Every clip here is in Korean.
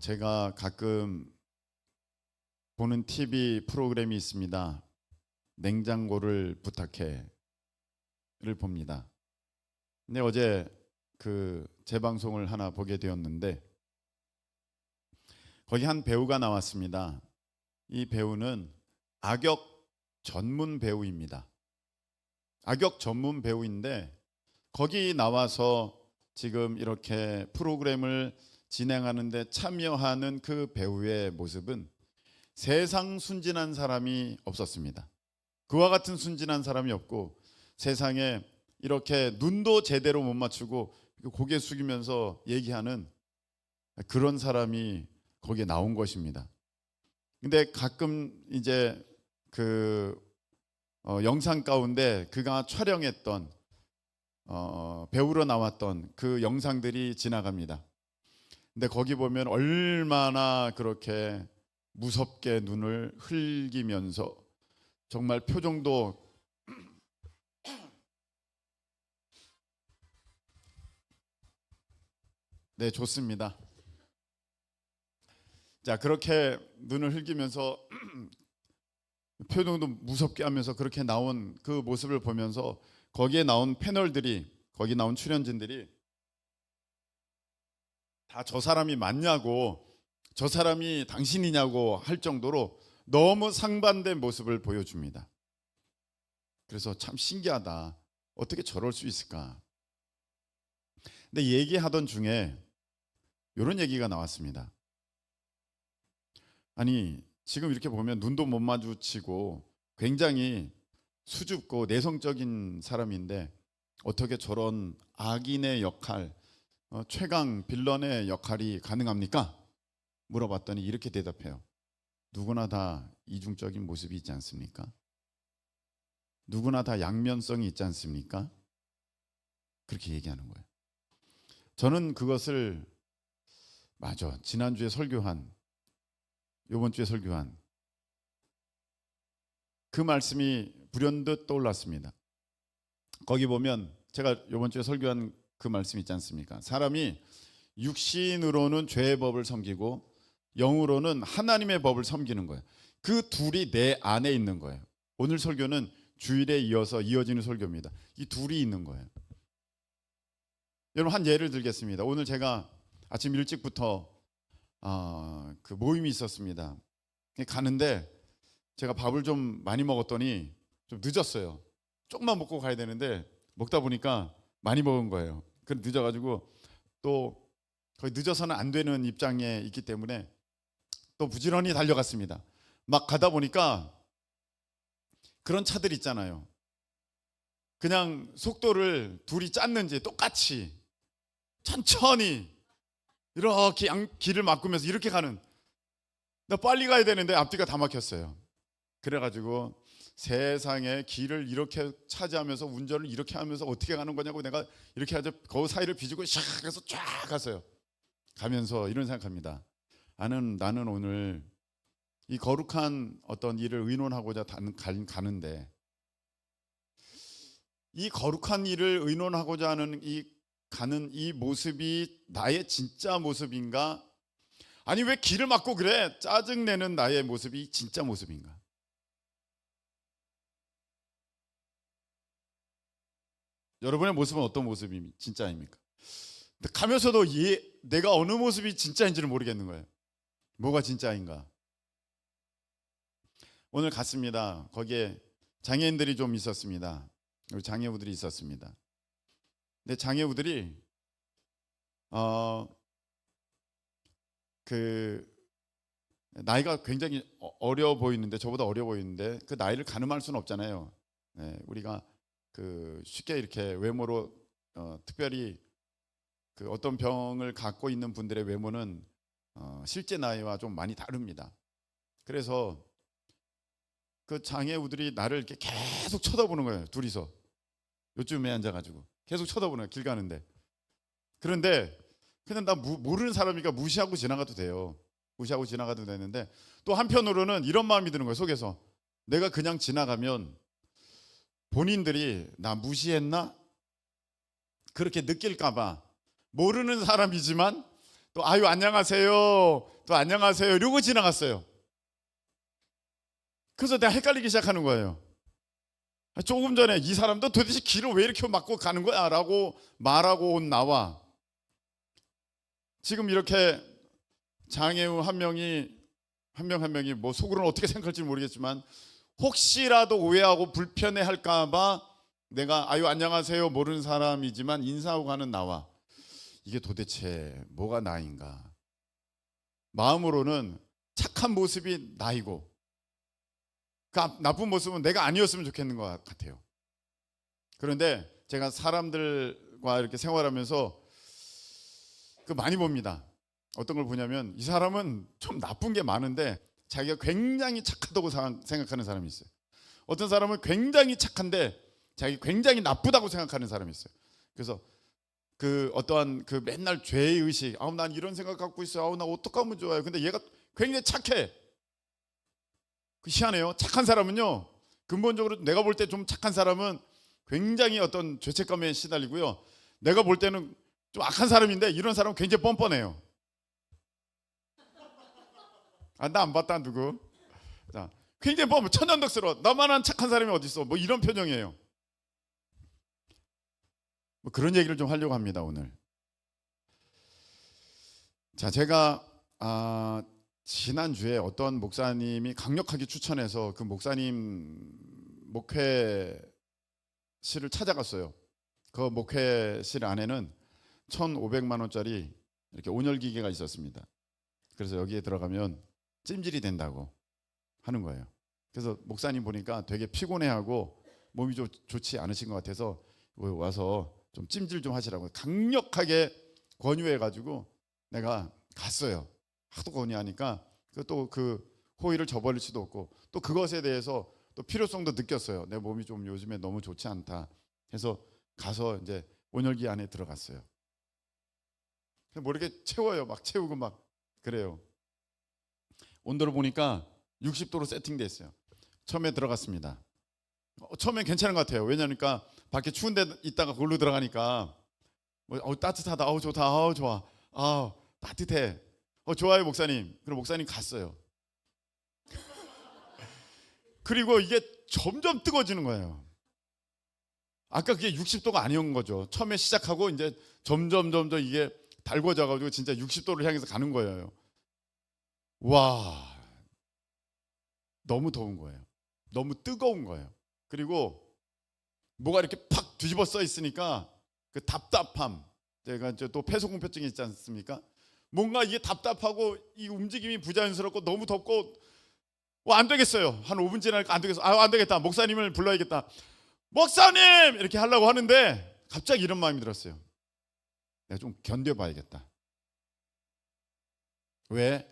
제가 가끔 보는 TV 프로그램이 있습니다. 냉장고를 부탁해를 봅니다. 근데 어제 그 재방송을 하나 보게 되었는데 거기 한 배우가 나왔습니다. 이 배우는 악역 전문 배우입니다. 악역 전문 배우인데 거기 나와서 지금 이렇게 프로그램을 진행하는데 참여하는 그 배우의 모습은 세상 순진한 사람이 없었습니다. 그와 같은 순진한 사람이 없고 세상에 이렇게 눈도 제대로 못 맞추고 고개 숙이면서 얘기하는 그런 사람이 거기에 나온 것입니다. 근데 가끔 이제 영상 가운데 그가 촬영했던 배우로 나왔던 그 영상들이 지나갑니다. 근데 거기 보면 얼마나 그렇게 무섭게 눈을 흘기면서 정말 표정도 네, 좋습니다. 자, 그렇게 눈을 흘기면서 표정도 무섭게 하면서 그렇게 나온 그 모습을 보면서 거기에 나온 패널들이, 거기 나온 출연진들이 다 저 사람이 맞냐고, 저 사람이 당신이냐고 할 정도로 너무 상반된 모습을 보여줍니다. 그래서 참 신기하다. 어떻게 저럴 수 있을까? 근데 얘기하던 중에 이런 얘기가 나왔습니다. 아니, 지금 이렇게 보면 눈도 못 마주치고 굉장히 수줍고 내성적인 사람인데 어떻게 저런 악인의 역할, 최강 빌런의 역할이 가능합니까? 물어봤더니 이렇게 대답해요. 누구나 다 이중적인 모습이 있지 않습니까? 누구나 다 양면성이 있지 않습니까? 그렇게 얘기하는 거예요. 저는 그것을 맞아. 지난주에 설교한, 이번 주에 설교한 그 말씀이 불현듯 떠올랐습니다. 거기 보면 제가 이번 주에 설교한 그 말씀 있지 않습니까? 사람이 육신으로는 죄의 법을 섬기고 영으로는 하나님의 법을 섬기는 거예요. 그 둘이 내 안에 있는 거예요. 오늘 설교는 주일에 이어서 이어지는 설교입니다. 이 둘이 있는 거예요. 여러분, 한 예를 들겠습니다. 오늘 제가 아침 일찍부터 그 모임이 있었습니다. 가는데 제가 밥을 좀 많이 먹었더니 좀 늦었어요. 조금만 먹고 가야 되는데 먹다 보니까 많이 먹은 거예요. 그래서 늦어가지고 또 거의 늦어서는 안 되는 입장에 있기 때문에 또 부지런히 달려갔습니다. 막 가다 보니까 그런 차들 있잖아요. 그냥 속도를 둘이 짰는지 똑같이 천천히 이렇게 길을 막으면서 이렇게 가는, 나 빨리 가야 되는데 앞뒤가 다 막혔어요. 그래가지고 세상에 길을 이렇게 차지하면서 운전을 이렇게 하면서 어떻게 가는 거냐고 내가 이렇게 하죠. 그 사이를 비지고 샥 해서 쫙 갔어요. 가면서 이런 생각합니다. 나는 오늘 이 거룩한 어떤 일을 의논하고자 가는데 이 거룩한 일을 의논하고자 하는 가는 이 모습이 나의 진짜 모습인가? 아니, 왜 길을 막고 그래? 짜증내는 나의 모습이 진짜 모습인가? 여러분의 모습은 어떤 모습이 진짜입니까? 근데 가면서도 내가 어느 모습이 진짜인지를 모르겠는 거예요. 뭐가 진짜인가? 오늘 갔습니다. 거기에 장애인들이 좀 있었습니다. 우리 장애우들이 있었습니다. 근데 장애우들이 나이가 굉장히 어려 보이는데, 저보다 어려 보이는데 그 나이를 가늠할 수는 없잖아요. 네, 우리가 쉽게 이렇게 외모로 특별히 어떤 병을 갖고 있는 분들의 외모는 실제 나이와 좀 많이 다릅니다. 그래서 그 장애우들이 나를 이렇게 계속 쳐다보는 거예요. 둘이서 요쯤에 앉아가지고 계속 쳐다보는 거예요. 길 가는데. 그런데 그냥 나 모르는 사람이니까 무시하고 지나가도 돼요. 무시하고 지나가도 되는데 또 한편으로는 이런 마음이 드는 거예요. 속에서 내가 그냥 지나가면 본인들이 나 무시했나? 그렇게 느낄까 봐 모르는 사람이지만 또 아유 안녕하세요, 또 안녕하세요 이러고 지나갔어요. 그래서 내가 헷갈리기 시작하는 거예요. 조금 전에 이 사람도 도대체 길을 왜 이렇게 막고 가는 거야? 라고 말하고 온 나와 지금 이렇게 장애우 한 명이 뭐 속으로는 어떻게 생각할지 모르겠지만 혹시라도 오해하고 불편해 할까봐 내가 아유 안녕하세요 모르는 사람이지만 인사하고 가는 나와 이게 도대체 뭐가 나인가. 마음으로는 착한 모습이 나이고 그 나쁜 모습은 내가 아니었으면 좋겠는 것 같아요. 그런데 제가 사람들과 이렇게 생활하면서 그 많이 봅니다. 어떤 걸 보냐면 이 사람은 좀 나쁜 게 많은데 자기가 굉장히 착하다고 생각하는 사람이 있어요. 어떤 사람은 굉장히 착한데 자기 굉장히 나쁘다고 생각하는 사람이 있어요. 그래서 그 어떠한 그 맨날 죄의식, 아우 난 이런 생각 갖고 있어요. 아우 나 어떡하면 좋아요. 근데 얘가 굉장히 착해. 그 희한해요. 착한 사람은요. 근본적으로 내가 볼 때 좀 착한 사람은 굉장히 어떤 죄책감에 시달리고요. 내가 볼 때는 좀 악한 사람인데 이런 사람은 굉장히 뻔뻔해요. 아, 나 안 봤다 누구? 자, 굉장히 뻔뻔, 천연덕스러워. 나만한 착한 사람이 어디 있어? 뭐 이런 표정이에요. 뭐 그런 얘기를 좀 하려고 합니다 오늘. 자, 제가 지난주에 어떤 목사님이 강력하게 추천해서 그 목사님 목회실을 찾아갔어요. 그 목회실 안에는 1,500만 원짜리 이렇게 온열 기계가 있었습니다. 그래서 여기에 들어가면 찜질이 된다고 하는 거예요. 그래서 목사님 보니까 되게 피곤해하고 몸이 좀 좋지 않으신 것 같아서 와서 좀 찜질 좀 하시라고 강력하게 권유해가지고 내가 갔어요. 하도 권유하니까 또 그 호의를 저버릴 수도 없고 또 그것에 대해서 또 필요성도 느꼈어요. 내 몸이 좀 요즘에 너무 좋지 않다 해서 가서 이제 온열기 안에 들어갔어요. 뭐 이렇게 채워요. 막 채우고 막 그래요. 온도를 보니까 60도로 세팅돼 있어요. 처음에 들어갔습니다. 처음엔 괜찮은 것 같아요. 왜냐니까 밖에 추운 데 있다가 거기로 들어가니까 따뜻하다, 좋다, 좋아, 따뜻해, 좋아요 목사님. 그럼 목사님 갔어요. 그리고 이게 점점 뜨거워지는 거예요. 아까 그게 60도가 아니었던 거죠. 처음에 시작하고 이제 점점 이게 달궈져가지고 진짜 60도를 향해서 가는 거예요. 와, 너무 더운 거예요. 너무 뜨거운 거예요. 그리고 뭐가 이렇게 팍 뒤집어 써 있으니까 그 답답함, 제가 이제 또 폐소공포증이 있지 않습니까? 뭔가 이게 답답하고 이 움직임이 부자연스럽고 너무 덥고 안 되겠어요. 한 5분 지나니까 안 되겠어. 안 되겠다. 목사님을 불러야겠다. 목사님 이렇게 하려고 하는데 갑자기 이런 마음이 들었어요. 내가 좀 견뎌봐야겠다. 왜?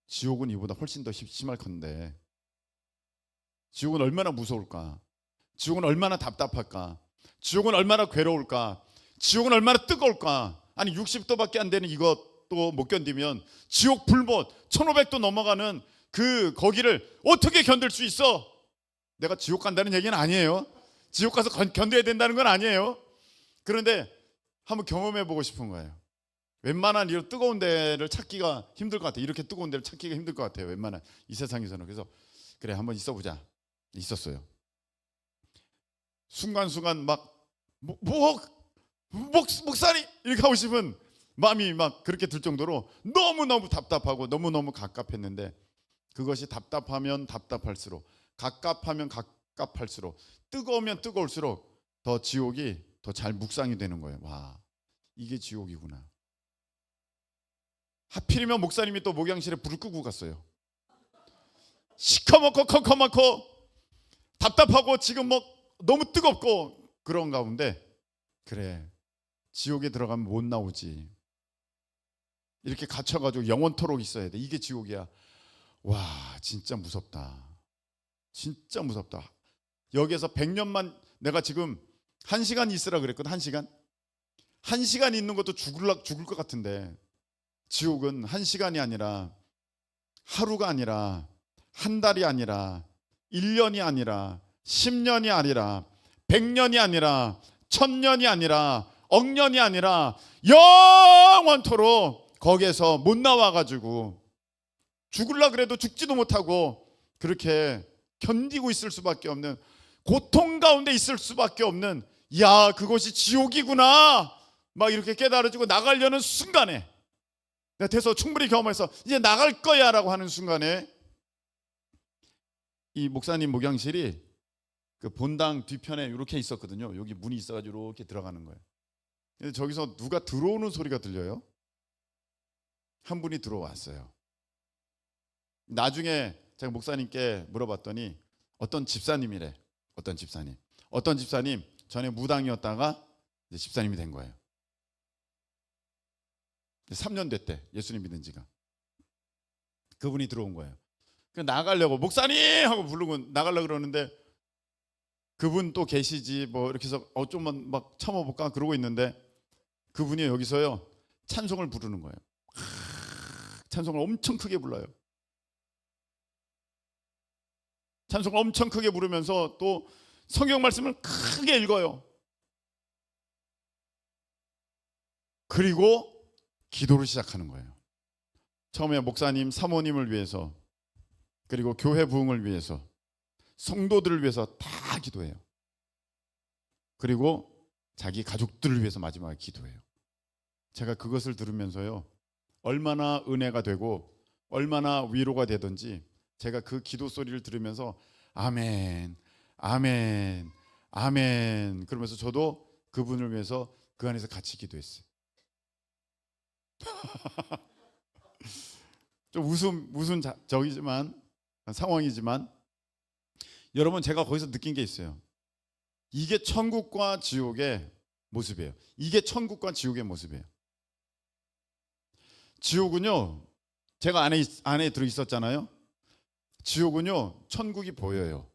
지옥은 이보다 훨씬 더 심할 건데 지옥은 얼마나 무서울까? 지옥은 얼마나 답답할까? 지옥은 얼마나 괴로울까? 지옥은 얼마나 뜨거울까? 아니 60도밖에 안 되는 이것도 못 견디면 지옥 불못 1500도 넘어가는 그 거기를 어떻게 견딜 수 있어? 내가 지옥 간다는 얘기는 아니에요. 지옥 가서 견뎌야 된다는 건 아니에요. 그런데 한번 경험해 보고 싶은 거예요. 웬만한 이런 뜨거운 데를 찾기가 힘들 것 같아요. 이렇게 뜨거운 데를 찾기가 힘들 것 같아요. 웬만한 이 세상에서는. 그래서 그래 한번 있어보자. 있었어요. 순간순간 막 목사님 이렇게 하고 싶은 마음이 막 그렇게 들 정도로 너무너무 답답하고 너무너무 갑갑했는데 그것이 답답하면 답답할수록 갑갑하면 갑갑할수록 뜨거우면 뜨거울수록 더 지옥이 더 잘 묵상이 되는 거예요. 와, 이게 지옥이구나. 하필이면 목사님이 또 목양실에 불을 끄고 갔어요. 시커멓고 컴컴하고 답답하고 지금 뭐 너무 뜨겁고 그런 가운데 그래 지옥에 들어가면 못 나오지. 이렇게 갇혀가지고 영원토록 있어야 돼. 이게 지옥이야. 와 진짜 무섭다. 진짜 무섭다. 여기에서 100년만 내가 지금 1시간 있으라 그랬거든. 1시간? 1시간 있는 것도 죽을 것 같은데 지옥은 1시간이 아니라 하루가 아니라 한 달이 아니라 1년이 아니라 10년이 아니라 100년이 아니라 1000년이 아니라 억년이 아니라 영원토록 거기에서 못 나와가지고 죽을라 그래도 죽지도 못하고 그렇게 견디고 있을 수밖에 없는, 고통 가운데 있을 수밖에 없는, 야, 그것이 지옥이구나 막 이렇게 깨달아지고 나가려는 순간에, 내가 돼서 충분히 경험해서 이제 나갈 거야 라고 하는 순간에, 이 목사님 목양실이 그 본당 뒤편에 이렇게 있었거든요. 여기 문이 있어가지고 이렇게 들어가는 거예요. 근데 저기서 누가 들어오는 소리가 들려요. 한 분이 들어왔어요. 나중에 제가 목사님께 물어봤더니 어떤 집사님이래. 어떤 집사님 전에 무당이었다가 이제 집사님이 된 거예요. 3년 됐대, 예수님 믿은 지가. 그분이 들어온 거예요. 나가려고 목사님 하고 부르고 나가려고 그러는데, 그분 또 계시지 뭐 이렇게 해서 좀만 막 참아볼까 그러고 있는데, 그분이 여기서요 찬송을 부르는 거예요. 찬송을 엄청 크게 불러요. 찬송을 엄청 크게 부르면서 또 성경 말씀을 크게 읽어요. 그리고 기도를 시작하는 거예요. 처음에 목사님, 사모님을 위해서, 그리고 교회 부흥을 위해서, 성도들을 위해서 다 기도해요. 그리고 자기 가족들을 위해서 마지막에 기도해요. 제가 그것을 들으면서요 얼마나 은혜가 되고 얼마나 위로가 되든지, 제가 그 기도 소리를 들으면서 아멘, 아멘, 아멘 그러면서 저도 그분을 위해서 그 안에서 같이 기도했어요. 좀 웃음 저기지만 상황이지만, 여러분 제가 거기서 느낀 게 있어요. 이게 천국과 지옥의 모습이에요. 이게 천국과 지옥의 모습이에요. 지옥은요, 제가 안에 들어 있었잖아요. 지옥은요 천국이 보여요.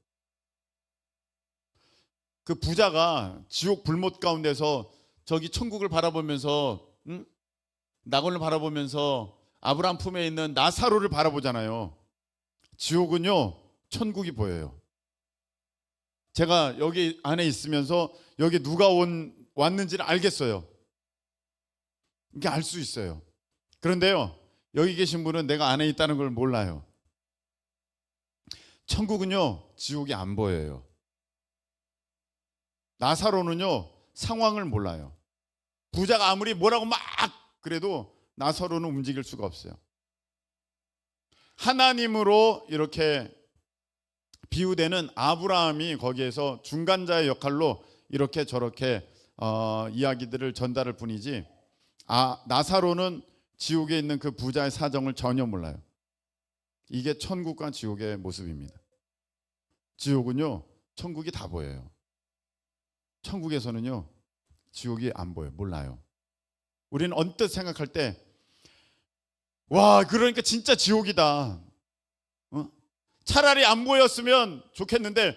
그 부자가 지옥 불못 가운데서 저기 천국을 바라보면서, 낙원을 바라보면서 아브라함 품에 있는 나사로를 바라보잖아요. 지옥은요 천국이 보여요. 제가 여기 안에 있으면서 여기 누가 왔는지를 알겠어요. 이게 알 수 있어요. 그런데요 여기 계신 분은 내가 안에 있다는 걸 몰라요. 천국은요 지옥이 안 보여요. 나사로는요 상황을 몰라요. 부자가 아무리 뭐라고 막 그래도 나사로는 움직일 수가 없어요. 하나님으로 이렇게 비유되는 아브라함이 거기에서 중간자의 역할로 이렇게 저렇게 이야기들을 전달할 뿐이지, 나사로는 지옥에 있는 그 부자의 사정을 전혀 몰라요. 이게 천국과 지옥의 모습입니다. 지옥은요 천국이 다 보여요. 천국에서는요 지옥이 안 보여요. 몰라요. 우리는 언뜻 생각할 때, 와 그러니까 진짜 지옥이다, 차라리 안 보였으면 좋겠는데,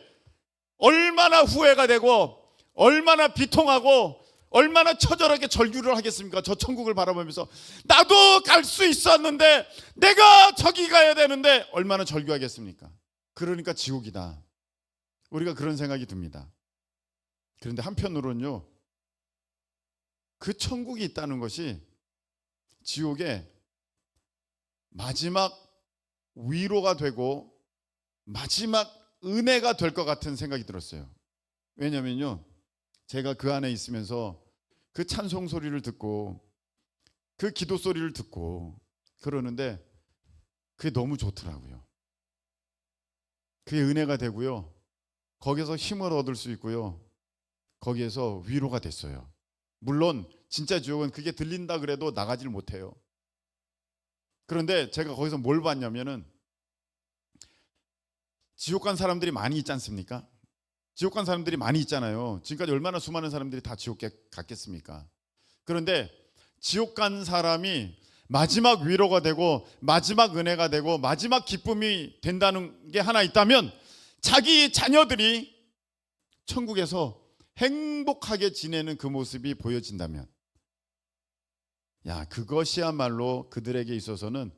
얼마나 후회가 되고 얼마나 비통하고 얼마나 처절하게 절규를 하겠습니까? 저 천국을 바라보면서 나도 갈 수 있었는데, 내가 저기 가야 되는데 얼마나 절규하겠습니까? 그러니까 지옥이다, 우리가 그런 생각이 듭니다. 그런데 한편으로는요 그 천국이 있다는 것이 지옥의 마지막 위로가 되고 마지막 은혜가 될 것 같은 생각이 들었어요. 왜냐면요 제가 그 안에 있으면서 그 찬송 소리를 듣고 그 기도 소리를 듣고 그러는데 그게 너무 좋더라고요. 그게 은혜가 되고요, 거기서 힘을 얻을 수 있고요, 거기에서 위로가 됐어요. 물론 진짜 지옥은 그게 들린다 그래도 나가질 못해요. 그런데 제가 거기서 뭘 봤냐면은, 지옥 간 사람들이 많이 있지 않습니까? 지옥 간 사람들이 많이 있잖아요. 지금까지 얼마나 수많은 사람들이 다 지옥 갔겠습니까? 그런데 지옥 간 사람이 마지막 위로가 되고 마지막 은혜가 되고 마지막 기쁨이 된다는 게 하나 있다면, 자기 자녀들이 천국에서 행복하게 지내는 그 모습이 보여진다면, 야 그것이야말로 그들에게 있어서는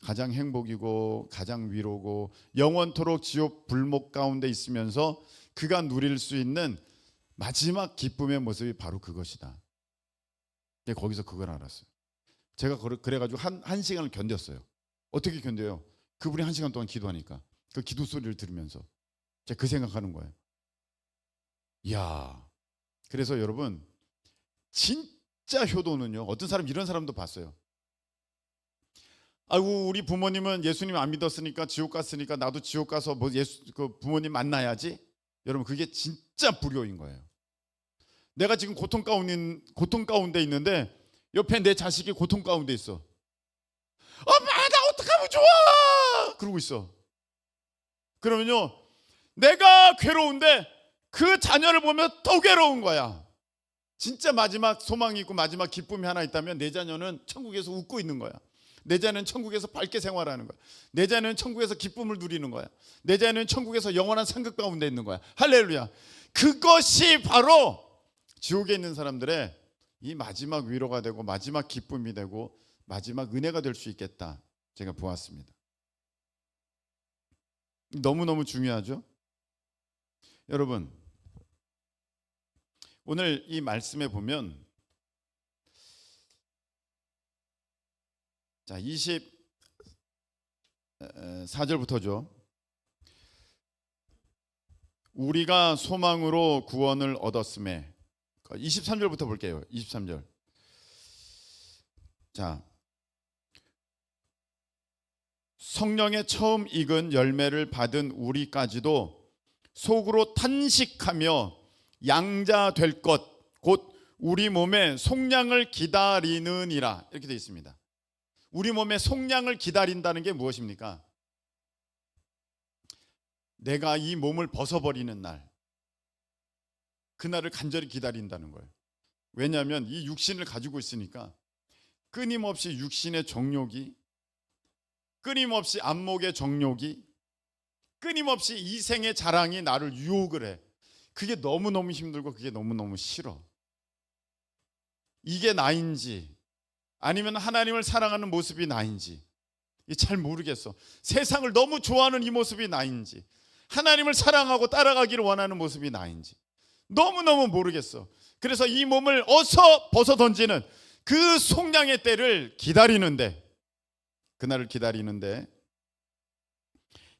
가장 행복이고 가장 위로고 영원토록 지옥 불목 가운데 있으면서 그가 누릴 수 있는 마지막 기쁨의 모습이 바로 그것이다. 거기서 그걸 알았어요. 제가 그래가지고 한 시간을 견뎠어요. 어떻게 견뎌요? 그분이 1시간 동안 기도하니까 그 기도 소리를 들으면서 제가 그 생각하는 거예요. 이야, 그래서 여러분 진짜 효도는요, 어떤 사람 이런 사람도 봤어요. 아이고, 우리 부모님은 예수님 안 믿었으니까 지옥 갔으니까 나도 지옥 가서 뭐 그 부모님 만나야지. 여러분, 그게 진짜 불효인 거예요. 내가 지금 고통 가운데 있는데 옆에 내 자식이 고통 가운데 있어. 엄마, 나 어떡하면 좋아! 그러고 있어. 그러면요, 내가 괴로운데 그 자녀를 보면 더 괴로운 거야. 진짜 마지막 소망이 있고 마지막 기쁨이 하나 있다면 내 자녀는 천국에서 웃고 있는 거야. 내 자녀는 천국에서 밝게 생활하는 거야. 내 자녀는 천국에서 기쁨을 누리는 거야. 내 자녀는 천국에서 영원한 상급 가운데 있는 거야. 할렐루야. 그것이 바로 지옥에 있는 사람들의 이 마지막 위로가 되고 마지막 기쁨이 되고 마지막 은혜가 될 수 있겠다, 제가 보았습니다. 너무너무 중요하죠. 여러분, 오늘 이 말씀에 보면 자, 24절부터죠. 우리가 소망으로 구원을 얻었음에, 23절부터 볼게요. 23절. 자, 성령의 처음 익은 열매를 받은 우리까지도 속으로 탄식하며 양자 될 것 곧 우리 몸의 속량을 기다리느니라, 이렇게 되어 있습니다. 우리 몸의 속량을 기다린다는 게 무엇입니까? 내가 이 몸을 벗어버리는 날, 그날을 간절히 기다린다는 거예요. 왜냐하면 이 육신을 가지고 있으니까 끊임없이 육신의 정욕이, 끊임없이 안목의 정욕이, 끊임없이 이생의 자랑이 나를 유혹을 해. 그게 너무너무 힘들고 그게 너무너무 싫어. 이게 나인지 아니면 하나님을 사랑하는 모습이 나인지 잘 모르겠어. 세상을 너무 좋아하는 이 모습이 나인지 하나님을 사랑하고 따라가기를 원하는 모습이 나인지 너무너무 모르겠어. 그래서 이 몸을 어서 벗어 던지는 그 속량의 때를 기다리는데, 그날을 기다리는데,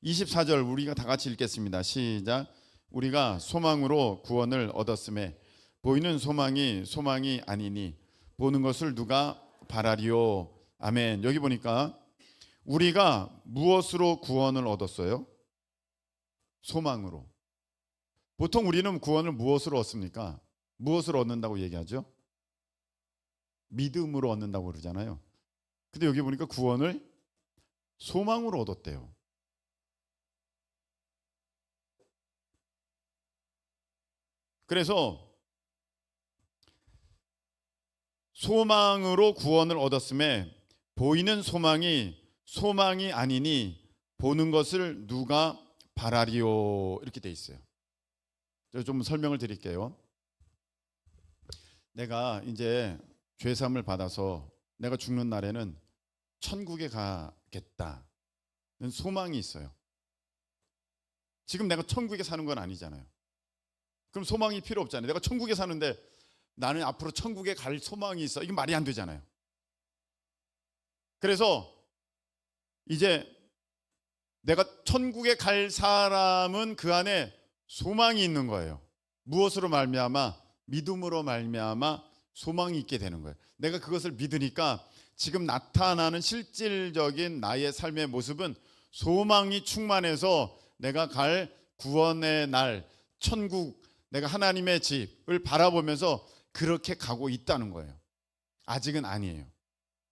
24절 우리가 다 같이 읽겠습니다. 시작. 우리가 소망으로 구원을 얻었음에 보이는 소망이 아니니 보는 것을 누가 바라리요. 아멘. 여기 보니까 우리가 무엇으로 구원을 얻었어요? 소망으로. 보통 우리는 구원을 무엇으로 얻습니까? 무엇으로 얻는다고 얘기하죠? 믿음으로 얻는다고 그러잖아요. 근데 여기 보니까 구원을 소망으로 얻었대요. 그래서 소망으로 구원을 얻었음에 보이는 소망이 아니니 보는 것을 누가 바라리요, 이렇게 돼 있어요. 좀 설명을 드릴게요. 내가 이제 죄사함을 받아서 내가 죽는 날에는 천국에 가겠다는 소망이 있어요. 지금 내가 천국에 사는 건 아니잖아요. 그럼 소망이 필요 없잖아요. 내가 천국에 사는데 나는 앞으로 천국에 갈 소망이 있어. 이게 말이 안 되잖아요. 그래서 이제 내가 천국에 갈 사람은 그 안에 소망이 있는 거예요. 무엇으로 말미암아? 믿음으로 말미암아 소망이 있게 되는 거예요. 내가 그것을 믿으니까 지금 나타나는 실질적인 나의 삶의 모습은 소망이 충만해서 내가 갈 구원의 날, 천국, 내가 하나님의 집을 바라보면서 그렇게 가고 있다는 거예요. 아직은 아니에요.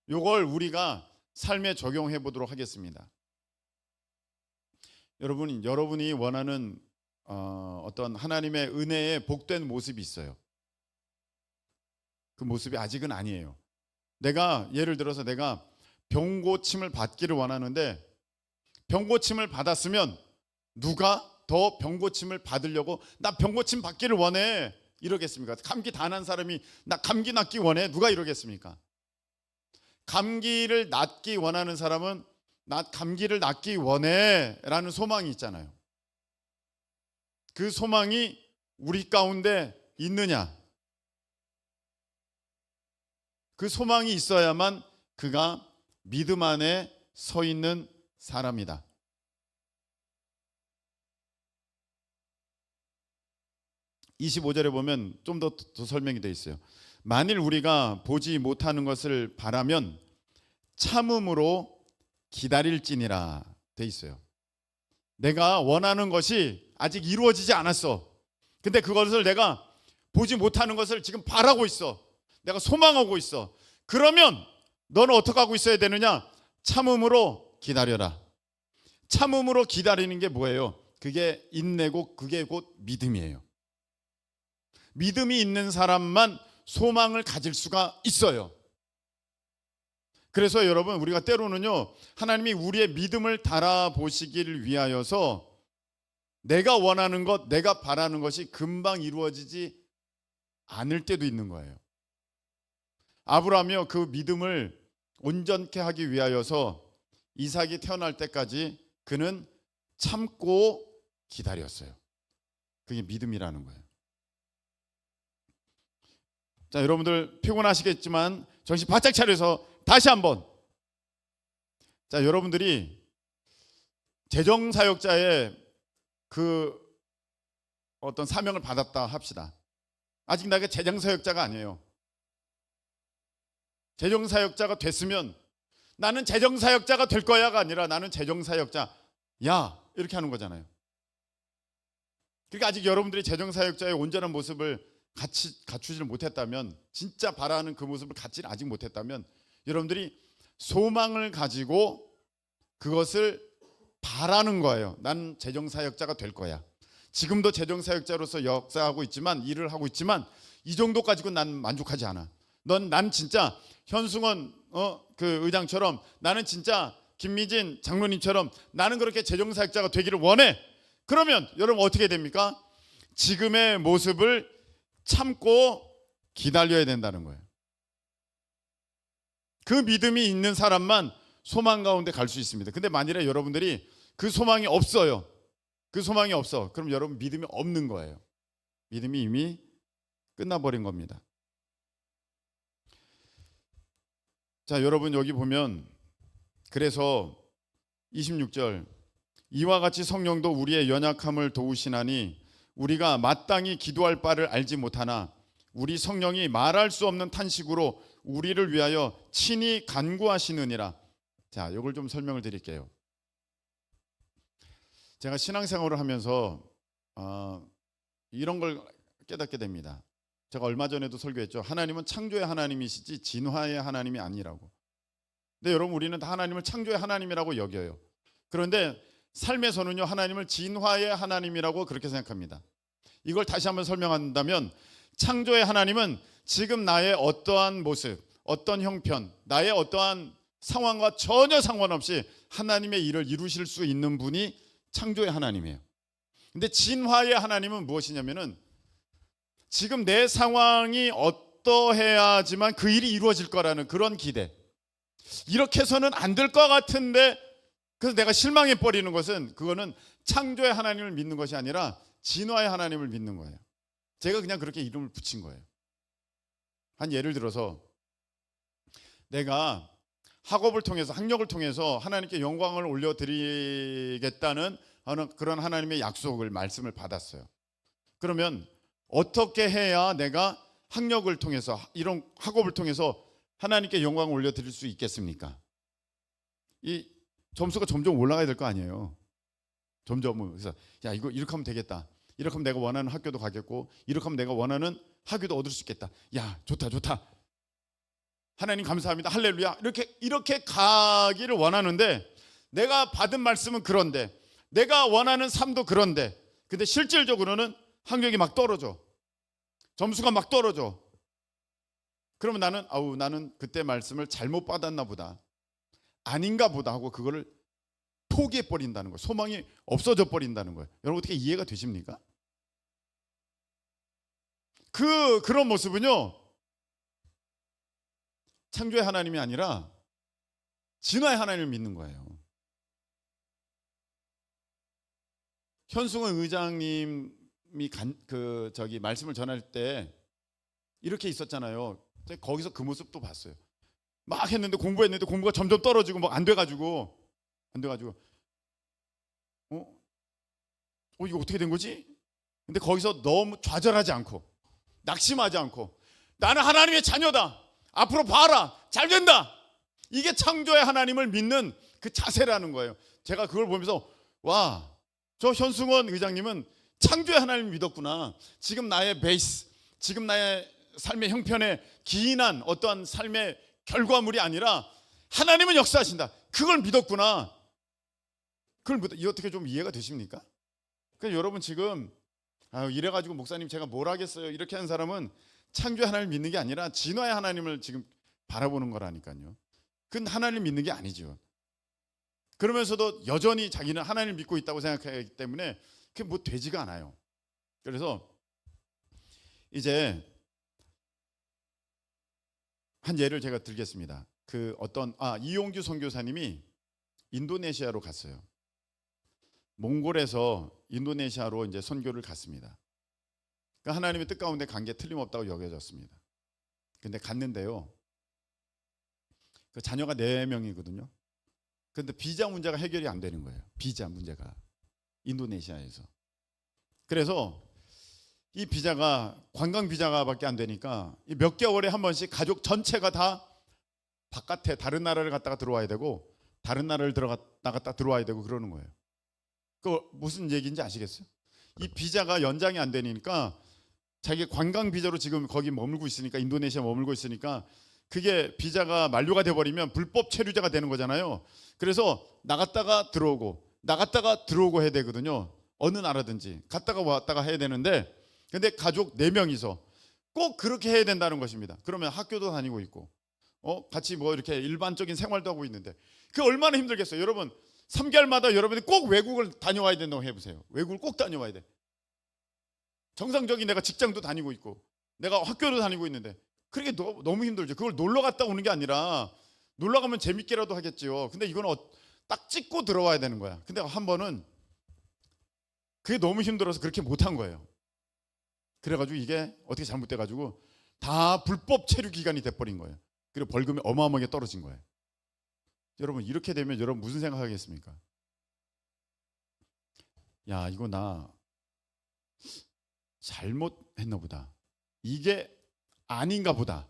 이걸 우리가 삶에 적용해 보도록 하겠습니다. 여러분이 원하는 어떤 하나님의 은혜의 복된 모습이 있어요. 그 모습이 아직은 아니에요. 내가 예를 들어서 내가 병고침을 받기를 원하는데 병고침을 받았으면 누가 더 병고침을 받으려고 나 병고침 받기를 원해 이러겠습니까? 감기 다 난 사람이 나 감기 낫기 원해, 누가 이러겠습니까? 감기를 낫기 원하는 사람은 나 감기를 낫기 원해 라는 소망이 있잖아요. 그 소망이 우리 가운데 있느냐? 그 소망이 있어야만 그가 믿음 안에 서 있는 사람이다. (25절에) 보면 좀 더 설명이 되어 있어요. 만일 우리가 보지 못하는 것을 바라면 참음으로 기다릴지니라 돼 있어요. 내가 원하는 것이 아직 이루어지지 않았어. 근데 그것을 내가 보지 못하는 것을 지금 바라고 있어. 내가 소망하고 있어. 그러면 너는 어떻게 하고 있어야 되느냐? 참음으로 기다려라. 참음으로 기다리는 게 뭐예요? 그게 인내고 그게 곧 믿음이에요. 믿음이 있는 사람만 소망을 가질 수가 있어요. 그래서 여러분, 우리가 때로는요, 하나님이 우리의 믿음을 달아보시기를 위하여서 내가 원하는 것, 내가 바라는 것이 금방 이루어지지 않을 때도 있는 거예요. 아브라함이요, 그 믿음을 온전케 하기 위하여서 이삭이 태어날 때까지 그는 참고 기다렸어요. 그게 믿음이라는 거예요. 자, 여러분들 피곤하시겠지만 정신 바짝 차려서 다시 한번. 자, 여러분들이 재정사역자의 그 어떤 사명을 받았다 합시다. 아직 내가 재정사역자가 아니에요. 재정사역자가 됐으면 나는 재정사역자가 될 거야가 아니라 나는 재정사역자 야 이렇게 하는 거잖아요. 그러니까 아직 여러분들이 재정사역자의 온전한 모습을 갖추지를 못했다면, 진짜 바라는 그 모습을 갖지를 아직 못했다면, 여러분들이 소망을 가지고 그것을 바라는 거예요. 나는 재정사역자가 될 거야. 지금도 재정사역자로서 역사하고 있지만, 일을 하고 있지만 이 정도 가지고 난 만족하지 않아. 난 진짜 현승원 그 의장처럼, 나는 진짜 김미진 장로님처럼 나는 그렇게 재정사역자가 되기를 원해. 그러면 여러분 어떻게 됩니까? 지금의 모습을 참고 기다려야 된다는 거예요. 그 믿음이 있는 사람만 소망 가운데 갈 수 있습니다. 근데 만일에 여러분들이 그 소망이 없어요. 그 소망이 없어. 그럼 여러분 믿음이 없는 거예요. 믿음이 이미 끝나버린 겁니다. 자, 여러분 여기 보면, 그래서 26절, 이와 같이 성령도 우리의 연약함을 도우시나니 우리가 마땅히 기도할 바를 알지 못하나 우리 성령이 말할 수 없는 탄식으로 우리를 위하여 친히 간구하시느니라. 자, 이걸 좀 설명을 드릴게요. 제가 신앙생활을 하면서 이런 걸 깨닫게 됩니다. 제가 얼마 전에도 설교했죠. 하나님은 창조의 하나님이시지 진화의 하나님이 아니라고. 근데 여러분, 우리는 다 하나님을 창조의 하나님이라고 여겨요. 그런데 삶에서는요, 하나님을 진화의 하나님이라고 그렇게 생각합니다. 이걸 다시 한번 설명한다면, 창조의 하나님은 지금 나의 어떠한 모습, 어떤 형편, 나의 어떠한 상황과 전혀 상관없이 하나님의 일을 이루실 수 있는 분이 창조의 하나님이에요. 근데 진화의 하나님은 무엇이냐면은, 지금 내 상황이 어떠해야지만 그 일이 이루어질 거라는 그런 기대. 이렇게 해서는 안 될 것 같은데, 그래서 내가 실망해 버리는 것은, 그거는 창조의 하나님을 믿는 것이 아니라 진화의 하나님을 믿는 거예요. 제가 그냥 그렇게 이름을 붙인 거예요. 한 예를 들어서, 내가 학업을 통해서, 학력을 통해서 하나님께 영광을 올려드리겠다는 그런 하나님의 약속을, 말씀을 받았어요. 그러면 어떻게 해야 내가 학력을 통해서, 이런 학업을 통해서 하나님께 영광을 올려드릴 수 있겠습니까? 이 점수가 점점 올라가야 될 거 아니에요. 점점. 그래서 야, 이거 이렇게 하면 되겠다. 이렇게 하면 내가 원하는 학교도 가겠고, 이렇게 하면 내가 원하는 학위도 얻을 수 있겠다. 야, 좋다. 하나님 감사합니다. 할렐루야. 이렇게 가기를 원하는데, 내가 받은 말씀은 그런데, 내가 원하는 삶도 그런데, 근데 실질적으로는 학력이 막 떨어져. 점수가 막 떨어져. 그러면 나는 그때 말씀을 잘못 받았나 보다, 아닌가 보다 하고 그거를 포기해 버린다는 거예요. 소망이 없어져 버린다는 거예요. 여러분, 어떻게 이해가 되십니까? 그런 모습은요, 창조의 하나님이 아니라 진화의 하나님을 믿는 거예요. 현승원 의장님이 말씀을 전할 때 이렇게 있었잖아요. 거기서 그 모습도 봤어요. 막 했는데 공부했는데 공부가 점점 떨어지고 막 안 돼가지고 이거 어떻게 된 거지? 근데 거기서 너무 좌절하지 않고 낙심하지 않고 나는 하나님의 자녀다. 앞으로 봐라. 잘 된다. 이게 창조의 하나님을 믿는 그 자세라는 거예요. 제가 그걸 보면서 와, 저 현승원 의장님은 창조의 하나님을 믿었구나. 지금 나의 베이스, 지금 나의 삶의 형편에 기인한 어떠한 삶의 결과물이 아니라 하나님은 역사하신다. 그걸 믿었구나. 이 어떻게 좀 이해가 되십니까? 그러니까 여러분 지금 이래가지고 목사님 제가 뭘 하겠어요 이렇게 하는 사람은 창조의 하나님을 믿는 게 아니라 진화의 하나님을 지금 바라보는 거라니까요. 그건 하나님을 믿는 게 아니죠. 그러면서도 여전히 자기는 하나님을 믿고 있다고 생각하기 때문에 그게 뭐 되지가 않아요. 그래서 이제 한 예를 제가 들겠습니다. 그 어떤 이용규 선교사님이 인도네시아로 갔어요. 몽골에서 인도네시아로 이제 선교를 갔습니다. 그러니까 하나님의 뜻 가운데 간 게 틀림없다고 여겨졌습니다. 근데 갔는데요. 그 자녀가 4명이거든요. 근데 비자 문제가 해결이 안 되는 거예요. 비자 문제가 인도네시아에서. 그래서 이 비자가 관광 비자가밖에 안 되니까 몇 개월에 한 번씩 가족 전체가 다 바깥에 다른 나라를 갔다가 들어와야 되고 다른 나라를 나갔다 들어와야 되고 그러는 거예요. 그 무슨 얘기인지 아시겠어요? 이 비자가 연장이 안 되니까 자기 관광 비자로 지금 거기 머물고 있으니까 인도네시아 머물고 있으니까 그게 비자가 만료가 돼 버리면 불법 체류자가 되는 거잖아요. 그래서 나갔다가 들어오고 해야 되거든요. 어느 나라든지 갔다가 왔다가 해야 되는데 근데 가족 4명이서 꼭 그렇게 해야 된다는 것입니다. 그러면 학교도 다니고 있고 같이 뭐 이렇게 일반적인 생활도 하고 있는데 그 얼마나 힘들겠어요. 여러분 3개월마다 여러분이 꼭 외국을 다녀와야 된다고 해보세요. 외국을 꼭 다녀와야 돼. 정상적인 내가 직장도 다니고 있고 내가 학교도 다니고 있는데 그게 너무 힘들죠. 그걸 놀러 갔다 오는 게 아니라 놀러 가면 재밌게라도 하겠지요. 근데 이건 딱 찍고 들어와야 되는 거야. 근데 한 번은 그게 너무 힘들어서 그렇게 못한 거예요. 그래가지고 이게 어떻게 잘못돼가지고 다 불법 체류 기간이 돼버린 거예요. 그리고 벌금이 어마어마하게 떨어진 거예요. 여러분 이렇게 되면 여러분 무슨 생각하겠습니까? 야, 이거 나 잘못했나 보다. 이게 아닌가 보다.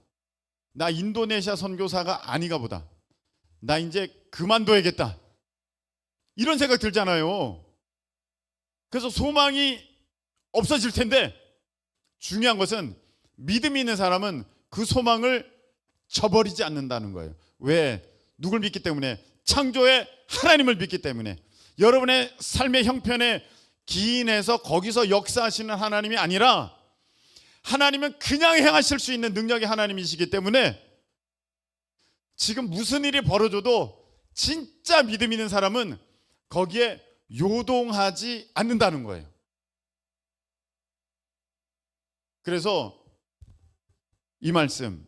나 인도네시아 선교사가 아닌가 보다. 나 이제 그만둬야겠다. 이런 생각 들잖아요. 그래서 소망이 없어질 텐데 중요한 것은 믿음이 있는 사람은 그 소망을 저버리지 않는다는 거예요. 왜? 누굴 믿기 때문에? 창조의 하나님을 믿기 때문에. 여러분의 삶의 형편에 기인해서 거기서 역사하시는 하나님이 아니라 하나님은 그냥 행하실 수 있는 능력의 하나님이시기 때문에 지금 무슨 일이 벌어져도 진짜 믿음 있는 사람은 거기에 요동하지 않는다는 거예요. 그래서 이 말씀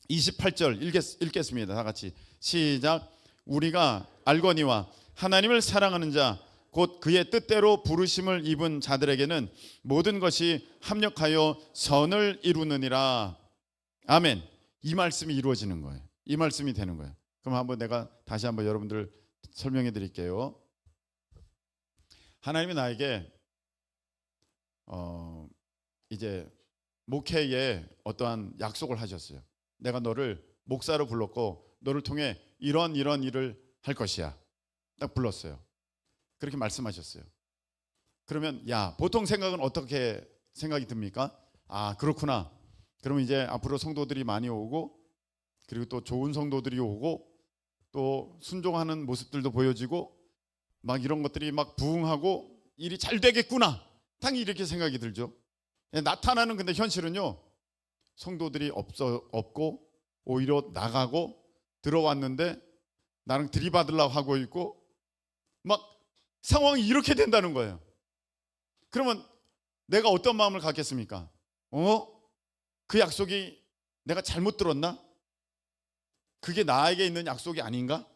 28절 읽겠습니다. 다 같이 시작. 우리가 알거니와 하나님을 사랑하는 자 곧 그의 뜻대로 부르심을 입은 자들에게는 모든 것이 합력하여 선을 이루느니라. 아멘. 이 말씀이 이루어지는 거예요. 이 말씀이 되는 거예요. 그럼 한번 내가 다시 한번 여러분들 설명해 드릴게요. 하나님이 나에게 이제 목회에 어떠한 약속을 하셨어요. 내가 너를 목사로 불렀고 너를 통해 이런 일을 할 것이야. 딱 불렀어요. 그렇게 말씀하셨어요. 그러면 보통 생각은 어떻게 생각이 듭니까? 그렇구나. 그러면 이제 앞으로 성도들이 많이 오고 그리고 또 좋은 성도들이 오고 또 순종하는 모습들도 보여지고 막 이런 것들이 막 부흥하고 일이 잘 되겠구나. 당연히 이렇게 생각이 들죠. 나타나는 근데 현실은요. 성도들이 없고 오히려 나가고 들어왔는데 나랑 들이받으려고 하고 있고 막 상황이 이렇게 된다는 거예요. 그러면 내가 어떤 마음을 갖겠습니까? 그 약속이 내가 잘못 들었나? 그게 나에게 있는 약속이 아닌가?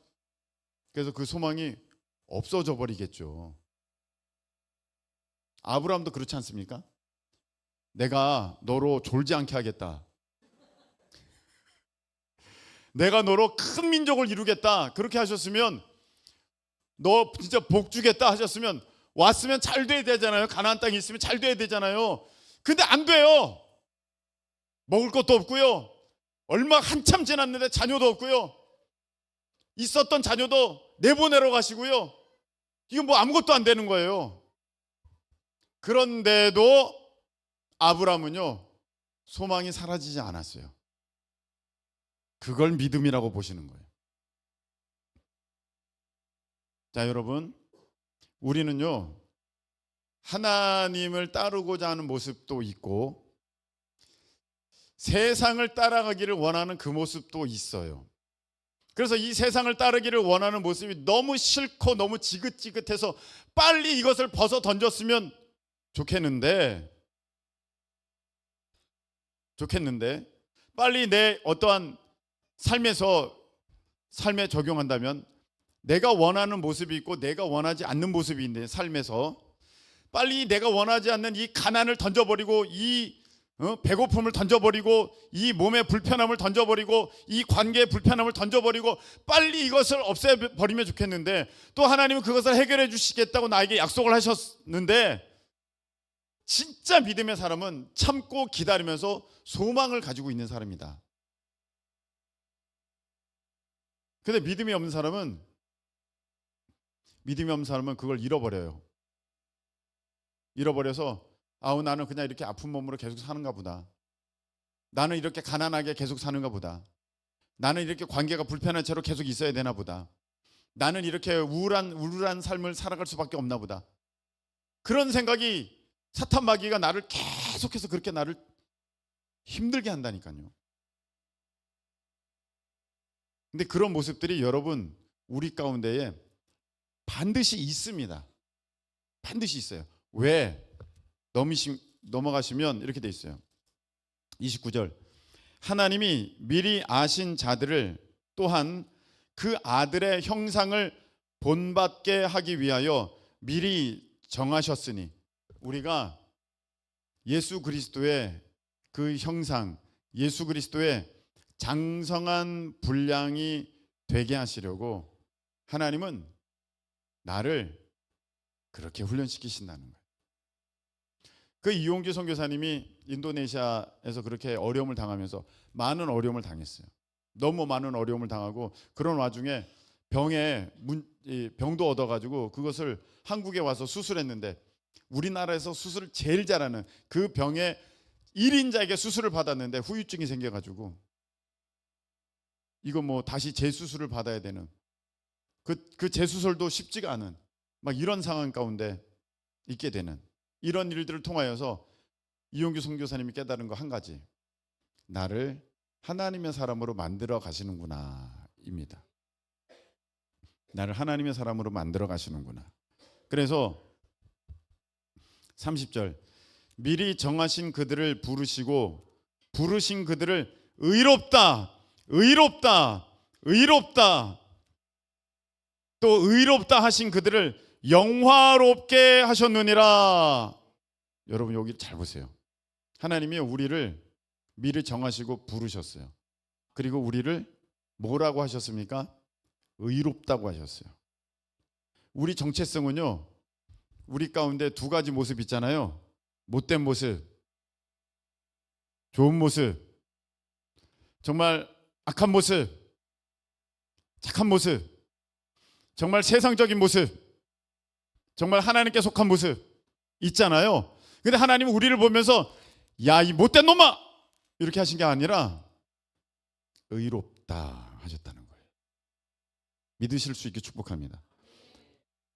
그래서 그 소망이 없어져 버리겠죠. 아브라함도 그렇지 않습니까? 내가 너로 졸지 않게 하겠다. 내가 너로 큰 민족을 이루겠다 그렇게 하셨으면, 너 진짜 복 주겠다 하셨으면 왔으면 잘 돼야 되잖아요. 가나안 땅에 있으면 잘 돼야 되잖아요. 근데 안 돼요. 먹을 것도 없고요. 얼마 한참 지났는데 자녀도 없고요. 있었던 자녀도 내보내러 가시고요. 이건 뭐 아무것도 안 되는 거예요. 그런데도 아브라함은요, 소망이 사라지지 않았어요. 그걸 믿음이라고 보시는 거예요. 자, 여러분, 우리는요, 하나님을 따르고자 하는 모습도 있고 세상을 따라가기를 원하는 그 모습도 있어요. 그래서 이 세상을 따르기를 원하는 모습이 너무 싫고 너무 지긋지긋해서 빨리 이것을 벗어 던졌으면 좋겠는데 빨리 내 어떠한 삶에 적용한다면 내가 원하는 모습이 있고 내가 원하지 않는 모습이 있는데, 삶에서 빨리 내가 원하지 않는 이 가난을 던져버리고, 이 배고픔을 던져버리고, 이 몸의 불편함을 던져버리고, 이 관계의 불편함을 던져버리고 빨리 이것을 없애버리면 좋겠는데, 또 하나님은 그것을 해결해 주시겠다고 나에게 약속을 하셨는데, 진짜 믿음의 사람은 참고 기다리면서 소망을 가지고 있는 사람이다. 근데 믿음이 없는 사람은 그걸 잃어버려요. 잃어버려서 나는 그냥 이렇게 아픈 몸으로 계속 사는가 보다. 나는 이렇게 가난하게 계속 사는가 보다. 나는 이렇게 관계가 불편한 채로 계속 있어야 되나 보다. 나는 이렇게 우울한 삶을 살아갈 수밖에 없나 보다. 그런 생각이, 사탄 마귀가 나를 계속해서 그렇게 나를 힘들게 한다니까요. 근데 그런 모습들이 여러분 우리 가운데에 반드시 있습니다. 반드시 있어요. 왜? 넘어가시면 이렇게 돼 있어요. 29절. 하나님이 미리 아신 자들을 또한 그 아들의 형상을 본받게 하기 위하여 미리 정하셨으니, 우리가 예수 그리스도의 그 형상, 예수 그리스도의 장성한 분량이 되게 하시려고 하나님은 나를 그렇게 훈련시키신다는 거예요. 그 이용규 선교사님이 인도네시아에서 그렇게 어려움을 당하면서 많은 어려움을 당했어요. 너무 많은 어려움을 당하고, 그런 와중에 병도 얻어가지고 그것을 한국에 와서 수술했는데, 우리나라에서 수술을 제일 잘하는 그 병에 1인자에게 수술을 받았는데 후유증이 생겨가지고 이거 뭐 다시 재수술을 받아야 되는, 그 재수술도 쉽지가 않은 막 이런 상황 가운데 있게 되는, 이런 일들을 통하여서 이용규 선교사님이 깨달은 거 한 가지, 나를 하나님의 사람으로 만들어 가시는구나 입니다. 나를 하나님의 사람으로 만들어 가시는구나. 그래서 30절, 미리 정하신 그들을 부르신 그들을 의롭다 또 의롭다 하신 그들을 영화롭게 하셨느니라. 여러분 여기 잘 보세요. 하나님이 우리를 미리 정하시고 부르셨어요. 그리고 우리를 뭐라고 하셨습니까? 의롭다고 하셨어요. 우리 정체성은요, 우리 가운데 두 가지 모습 있잖아요. 못된 모습, 좋은 모습, 정말 악한 모습, 착한 모습, 정말 세상적인 모습, 정말 하나님께 속한 모습 있잖아요. 근데 하나님은 우리를 보면서 야, 이 못된 놈아! 이렇게 하신 게 아니라 의롭다 하셨다는 거예요. 믿으실 수 있게 축복합니다.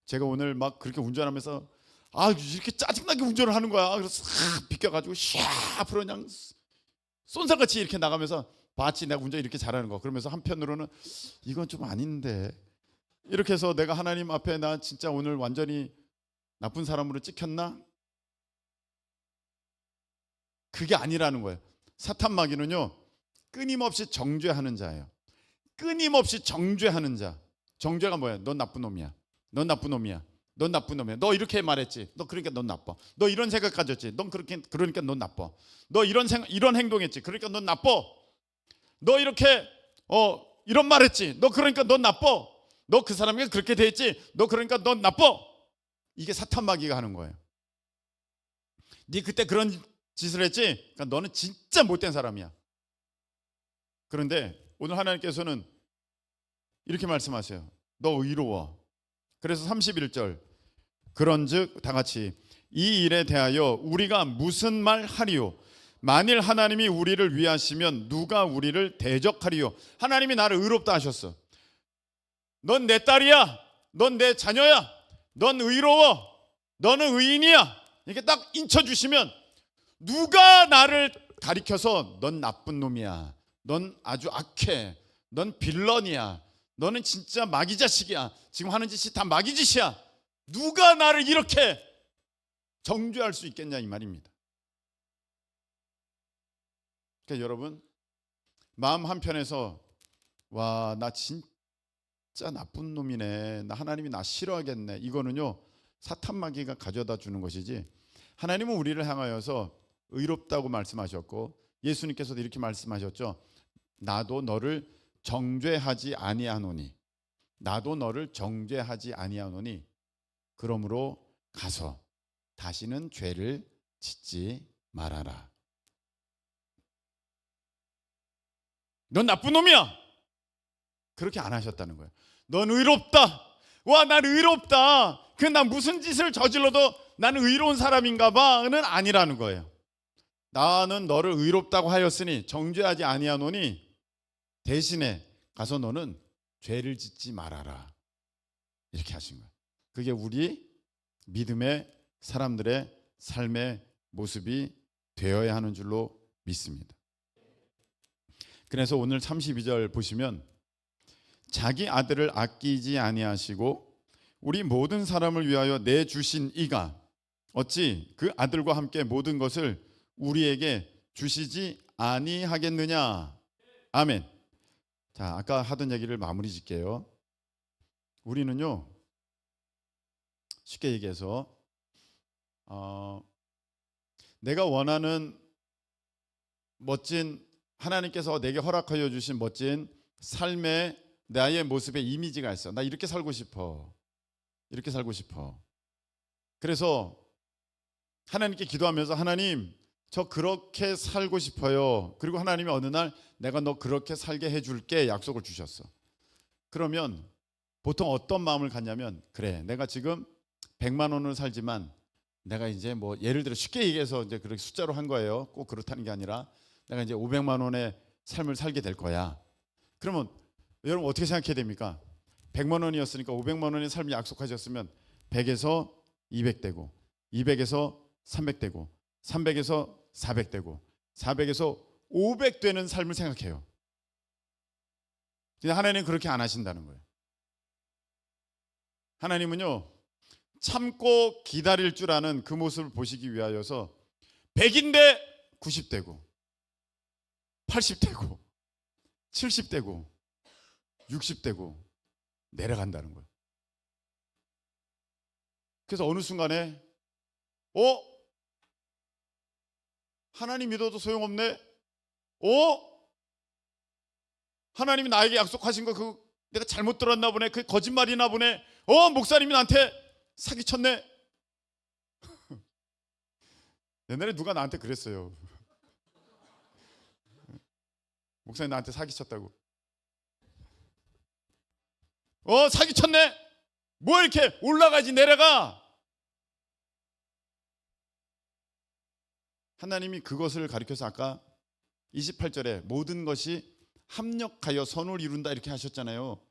제가 오늘 막 그렇게 운전하면서 이렇게 짜증나게 운전을 하는 거야. 그래서 싹 비껴가지고 샤 앞으로 그냥 쏜살같이 이렇게 나가면서 봤지, 내가 운전 이렇게 잘하는 거. 그러면서 한편으로는 이건 좀 아닌데, 이렇게 해서 내가 하나님 앞에 나 진짜 오늘 완전히 나쁜 사람으로 찍혔나? 그게 아니라는 거예요. 사탄 마귀는요, 끊임없이 정죄하는 자예요. 끊임없이 정죄하는 자. 정죄가 뭐야? 넌 나쁜 놈이야. 넌 나쁜 놈이야. 넌 나쁜 놈이야. 너 이렇게 말했지. 너 그러니까 넌 나빠. 너 이런 생각 가졌지. 넌 그러니까 넌 나빠. 너 이런 행동했지. 그러니까 넌 나빠. 너 이렇게 이런 말 했지. 너 그러니까 넌 나빠. 너 그 사람이 그렇게 돼 있지. 너 그러니까 넌 나빠. 이게 사탄 마귀가 하는 거예요. 네 그때 그런 짓을 했지. 그러니까 너는 진짜 못된 사람이야. 그런데 오늘 하나님께서는 이렇게 말씀하세요. 너 의로워. 그래서 31절 그런즉 다 같이 이 일에 대하여 우리가 무슨 말 하리요? 만일 하나님이 우리를 위하시면 누가 우리를 대적하리요? 하나님이 나를 의롭다 하셨어. 넌 내 딸이야. 넌 내 자녀야. 넌 의로워. 너는 의인이야. 이렇게 딱 인쳐주시면 누가 나를 가리켜서 넌 나쁜 놈이야. 넌 아주 악해. 넌 빌런이야. 너는 진짜 마귀 자식이야. 지금 하는 짓이 다 마귀 짓이야. 누가 나를 이렇게 정죄할 수 있겠냐 이 말입니다. 그러니까 여러분 마음 한편에서 와, 나 진짜 나쁜 놈이네. 나 하나님이 나 싫어하겠네. 이거는요 사탄 마귀가 가져다 주는 것이지 하나님은 우리를 향하여서 의롭다고 말씀하셨고 예수님께서도 이렇게 말씀하셨죠. 나도 너를 정죄하지 아니하노니 나도 너를 정죄하지 아니하노니 그러므로 가서 다시는 죄를 짓지 말아라. 넌 나쁜 놈이야. 그렇게 안 하셨다는 거예요. 넌 의롭다. 와, 난 의롭다. 난 무슨 짓을 저질러도 나는 의로운 사람인가 봐는 아니라는 거예요. 나는 너를 의롭다고 하였으니 정죄하지 아니하노니 대신에 가서 너는 죄를 짓지 말아라. 이렇게 하신 거예요. 그게 우리 믿음의 사람들의 삶의 모습이 되어야 하는 줄로 믿습니다. 그래서 오늘 32절 보시면 자기 아들을 아끼지 아니하시고 우리 모든 사람을 위하여 내주신 이가 어찌 그 아들과 함께 모든 것을 우리에게 주시지 아니하겠느냐. 아멘. 자, 아까 하던 얘기를 마무리 짓게요. 우리는요 쉽게 얘기해서 내가 원하는 멋진 하나님께서 내게 허락하여 주신 멋진 삶의 나의 모습의 이미지가 있어. 나 이렇게 살고 싶어. 이렇게 살고 싶어. 그래서 하나님께 기도하면서 하나님 저 그렇게 살고 싶어요. 그리고 하나님이 어느 날 내가 너 그렇게 살게 해줄게 약속을 주셨어. 그러면 보통 어떤 마음을 갖냐면 그래 내가 지금 100만 원을 살지만 내가 이제 뭐 예를 들어 쉽게 얘기해서 이제 그렇게 숫자로 한 거예요. 꼭 그렇다는 게 아니라 내가 이제 500만 원의 삶을 살게 될 거야. 그러면 여러분 어떻게 생각해야 됩니까? 100만 원이었으니까 500만 원의 삶을 약속하셨으면 100에서 200 되고 200에서 300 되고 300에서 400 되고 400에서 500 되는 삶을 생각해요. 근데 하나님은 그렇게 안 하신다는 거예요. 하나님은요 참고 기다릴 줄 아는 그 모습을 보시기 위하여서 100인데 90 되고 80 되고 70 되고 60 되고 내려간다는 거예요. 그래서 어느 순간에 하나님 믿어도 소용없네. 하나님이 나에게 약속하신 거 그 내가 잘못 들었나 보네. 그 거짓말이나 보네. 목사님이 나한테 사기쳤네. 옛날에 누가 나한테 그랬어요. 목사님 나한테 사기쳤다고. 사기쳤네. 뭐 이렇게 올라가지 내려가. 하나님이 그것을 가리켜서 아까 28절에 모든 것이 합력하여 선을 이룬다 이렇게 하셨잖아요.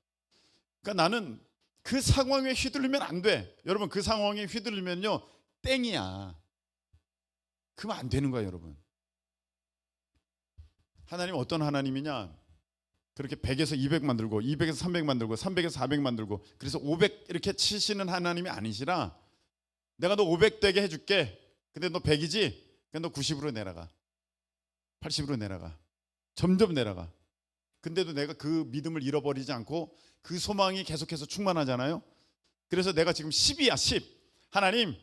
그러니까 나는 그 상황에 휘둘리면 안 돼. 여러분 그 상황에 휘둘리면요 땡이야. 그러면 안 되는 거예요 여러분. 하나님 어떤 하나님이냐. 그렇게 100에서 200 만들고 200에서 300 만들고 300에서 400 만들고 그래서 500 이렇게 치시는 하나님이 아니시라 내가 너 500 되게 해줄게. 근데 너 100이지? 그럼 너 90으로 내려가. 80으로 내려가. 점점 내려가. 근데도 내가 그 믿음을 잃어버리지 않고 그 소망이 계속해서 충만하잖아요. 그래서 내가 지금 10이야 10. 하나님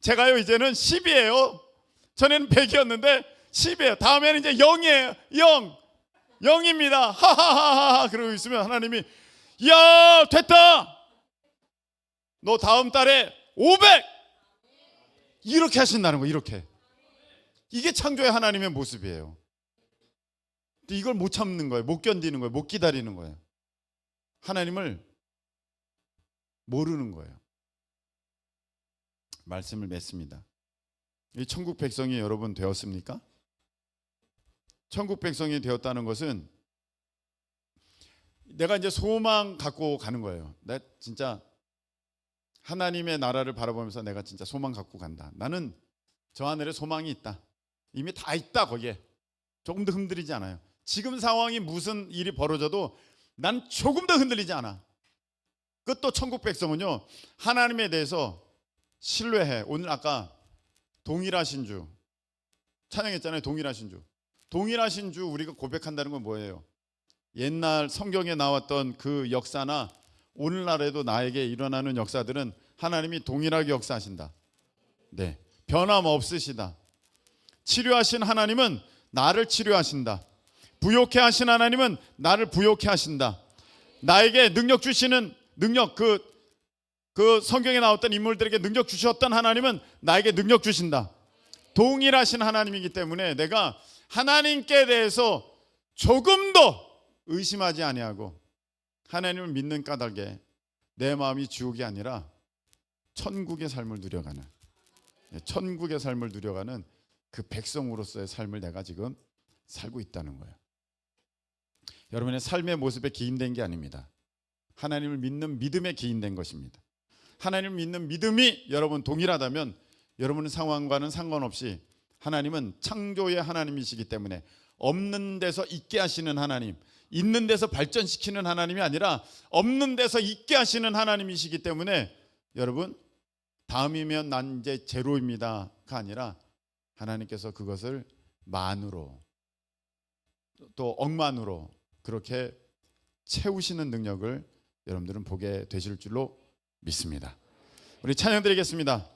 제가요 이제는 10이에요. 전에는 100이었는데 10이에요. 다음에는 이제 0이에요. 0. 0입니다. 하하하하 그러고 있으면 하나님이 야 됐다. 너 다음 달에 500 이렇게 하신다는 거예요. 이렇게. 이게 창조의 하나님의 모습이에요. 이걸 못 참는 거예요. 못 견디는 거예요. 못 기다리는 거예요. 하나님을 모르는 거예요. 말씀을 맺습니다. 이 천국 백성이 여러분 되었습니까? 천국 백성이 되었다는 것은 내가 이제 소망 갖고 가는 거예요. 나 진짜 하나님의 나라를 바라보면서 내가 진짜 소망 갖고 간다. 나는 저 하늘에 소망이 있다. 이미 다 있다. 거기에 조금도 흔들리지 않아요. 지금 상황이 무슨 일이 벌어져도 난 조금도 흔들리지 않아. 그것도 천국 백성은요, 하나님에 대해서 신뢰해. 오늘 아까 동일하신 주 찬양했잖아요. 동일하신 주. 동일하신 주 우리가 고백한다는 건 뭐예요? 옛날 성경에 나왔던 그 역사나 오늘날에도 나에게 일어나는 역사들은 하나님이 동일하게 역사하신다. 네, 변함없으시다. 치료하신 하나님은 나를 치료하신다. 부욕해 하신 하나님은 나를 부욕해 하신다. 나에게 능력 주시는 능력, 그 성경에 나왔던 인물들에게 능력 주셨던 하나님은 나에게 능력 주신다. 동일하신 하나님이기 때문에 내가 하나님께 대해서 조금도 의심하지 아니하고 하나님을 믿는 까닭에 내 마음이 지옥이 아니라 천국의 삶을 누려가는, 천국의 삶을 누려가는 그 백성으로서의 삶을 내가 지금 살고 있다는 거예요. 여러분의 삶의 모습에 기인된 게 아닙니다. 하나님을 믿는 믿음에 기인된 것입니다. 하나님을 믿는 믿음이 여러분 동일하다면 여러분의 상황과는 상관없이 하나님은 창조의 하나님이시기 때문에 없는 데서 있게 하시는 하나님, 있는 데서 발전시키는 하나님이 아니라 없는 데서 있게 하시는 하나님이시기 때문에 여러분 다음이면 난 이제 제로입니다가 아니라 하나님께서 그것을 만으로 또 억만으로 그렇게 채우시는 능력을 여러분들은 보게 되실 줄로 믿습니다. 우리 찬양 드리겠습니다.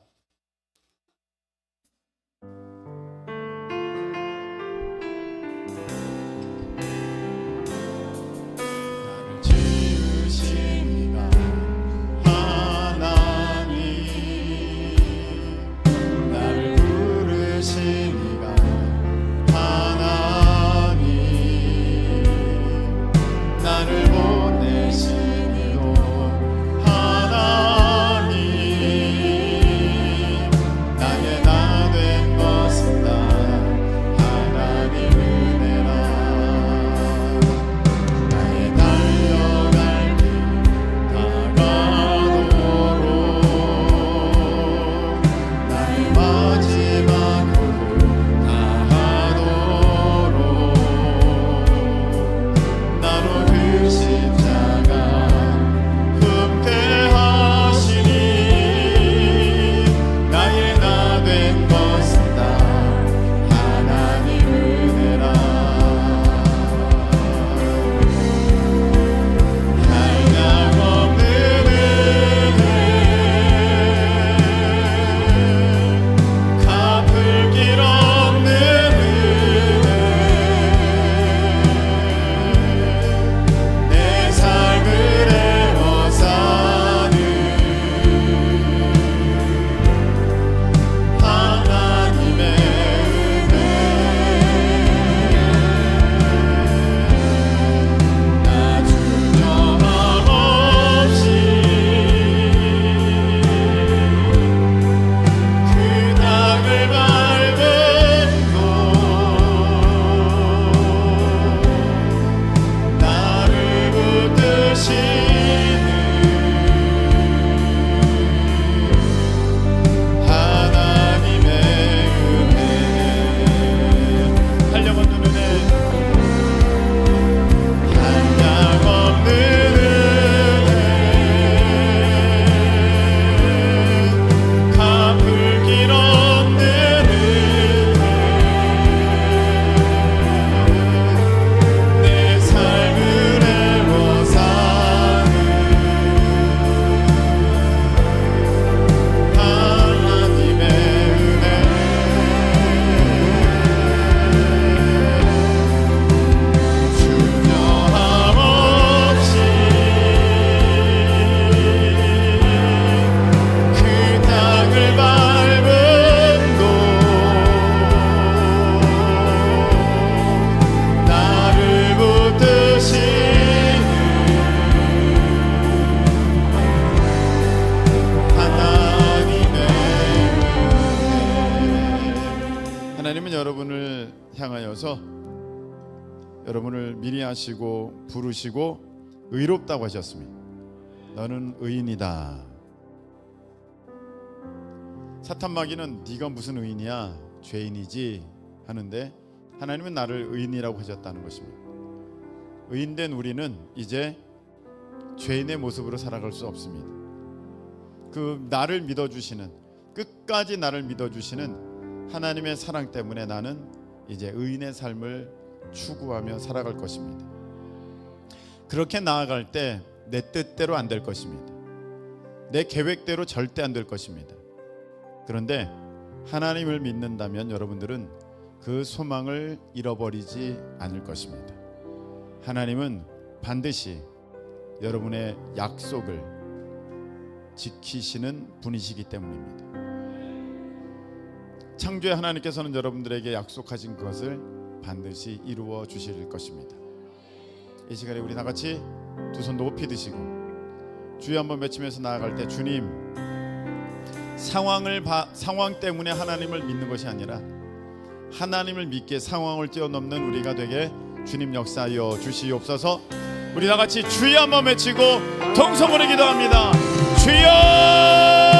여러분을 미리 하시고 부르시고 의롭다고 하셨습니다. 너는 의인이다. 사탄 마귀는 네가 무슨 의인이야, 죄인이지 하는데 하나님은 나를 의인이라고 하셨다는 것입니다. 의인된 우리는 이제 죄인의 모습으로 살아갈 수 없습니다. 그 나를 믿어주시는, 끝까지 나를 믿어주시는 하나님의 사랑 때문에 나는 이제 의인의 삶을 추구하며 살아갈 것입니다. 그렇게 나아갈 때 내 뜻대로 안 될 것입니다. 내 계획대로 절대 안 될 것입니다. 그런데 하나님을 믿는다면 여러분들은 그 소망을 잃어버리지 않을 것입니다. 하나님은 반드시 여러분의 약속을 지키시는 분이시기 때문입니다. 창조의 하나님께서는 여러분들에게 약속하신 것을 반드시 이루어 주실 것입니다. 이 시간에 우리 다 같이 두 손 높이 드시고 주여 한번 외치면서 나아갈 때, 주님, 상황 때문에 하나님을 믿는 것이 아니라 하나님을 믿기에 상황을 뛰어넘는 우리가 되게 주님 역사하여 주시옵소서. 우리 다 같이 주여 한번 외치고 통성으로 기도합니다. 주여!